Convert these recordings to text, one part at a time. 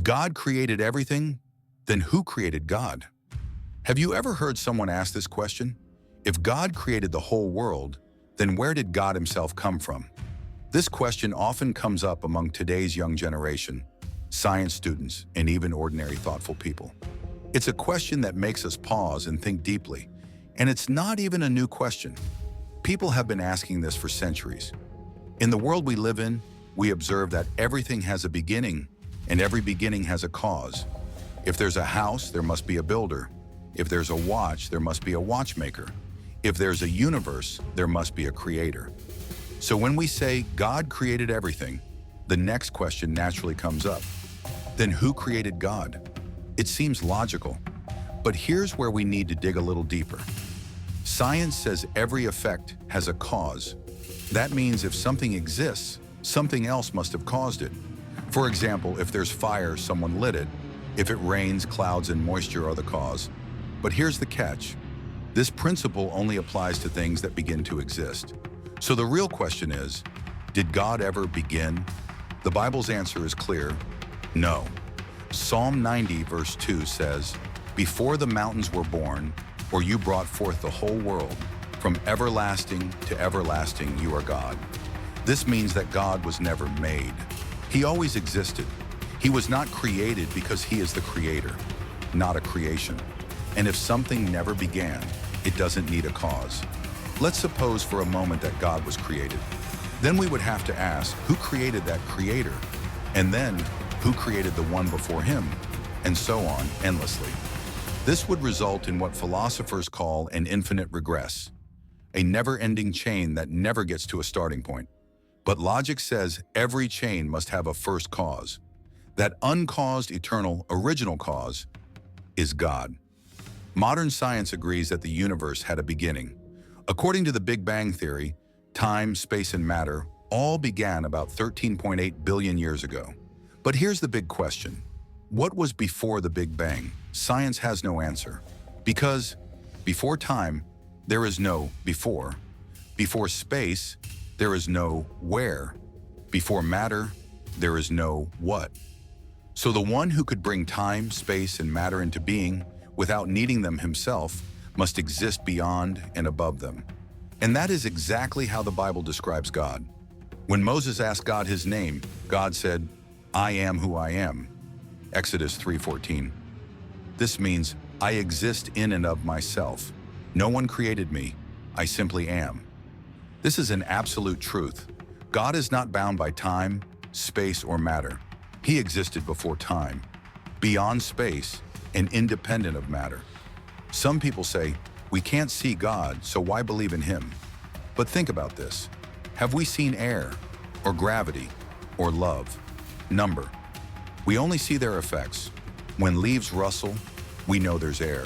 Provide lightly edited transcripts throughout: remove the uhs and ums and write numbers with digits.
If God created everything, then who created God? Have you ever heard someone ask this question? If God created the whole world, then where did God himself come from? This question often comes up among today's young generation, science students, and even ordinary thoughtful people. It's a question that makes us pause and think deeply, and it's not even a new question. People have been asking this for centuries. In the world we live in, we observe that everything has a beginning, and every beginning has a cause. If there's a house, there must be a builder. If there's a watch, there must be a watchmaker. If there's a universe, there must be a creator. So when we say God created everything, the next question naturally comes up. Then who created God? It seems logical, but here's where we need to dig a little deeper. Science says every effect has a cause. That means if something exists, something else must have caused it. For example, if there's fire, someone lit it. If it rains, clouds and moisture are the cause. But here's the catch. This principle only applies to things that begin to exist. So the real question is, did God ever begin? The Bible's answer is clear, no. Psalm 90 verse 2 says, "Before the mountains were born, or you brought forth the whole world, from everlasting to everlasting you are God." This means that God was never made. He always existed. He was not created because he is the creator, not a creation. And if something never began, it doesn't need a cause. Let's suppose for a moment that God was created. Then we would have to ask, who created that creator? And then, who created the one before him? And so on, endlessly. This would result in what philosophers call an infinite regress, a never-ending chain that never gets to a starting point. But logic says every chain must have a first cause. That uncaused, eternal, original cause is God. Modern science agrees that the universe had a beginning. According to the Big Bang Theory, time, space, and matter all began about 13.8 billion years ago. But here's the big question. What was before the Big Bang? Science has no answer. Because before time, there is no before. Before space, there is no where. Before matter, there is no what. So the one who could bring time, space, and matter into being without needing them himself must exist beyond and above them. And that is exactly how the Bible describes God. When Moses asked God his name, God said, "I am who I am." Exodus 3:14. This means, I exist in and of myself. No one created me. I simply am. This is an absolute truth. God is not bound by time, space, or matter. He existed before time, beyond space, and independent of matter. Some people say, we can't see God, so why believe in him? But think about this. Have we seen air, or gravity, or love? Number. We only see their effects. When leaves rustle, we know there's air.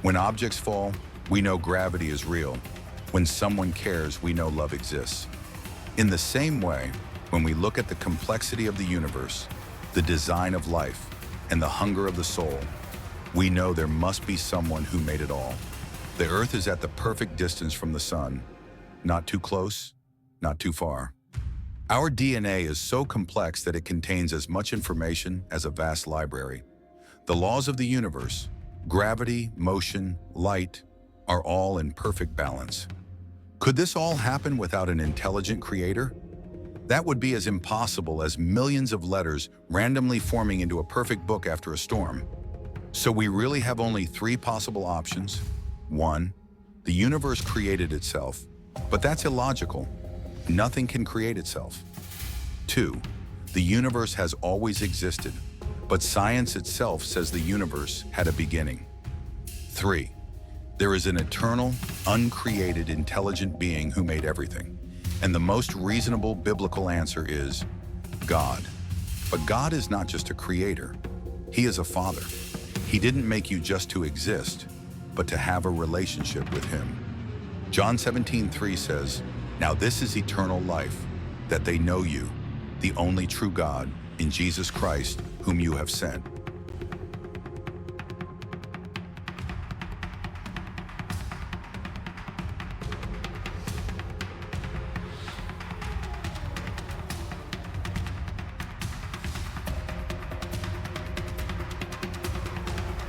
When objects fall, we know gravity is real. When someone cares, we know love exists. In the same way, when we look at the complexity of the universe, the design of life, and the hunger of the soul, we know there must be someone who made it all. The earth is at the perfect distance from the sun, not too close, not too far. Our DNA is so complex that it contains as much information as a vast library. The laws of the universe, gravity, motion, light, are all in perfect balance. Could this all happen without an intelligent creator? That would be as impossible as millions of letters randomly forming into a perfect book after a storm. So we really have only three possible options. 1, the universe created itself, but that's illogical. Nothing can create itself. 2, the universe has always existed, but science itself says the universe had a beginning. 3, there is an eternal, uncreated, intelligent being who made everything. And the most reasonable biblical answer is God. But God is not just a creator. He is a father. He didn't make you just to exist, but to have a relationship with him. John 17:3 says, "Now this is eternal life, that they know you, the only true God, in Jesus Christ, whom you have sent."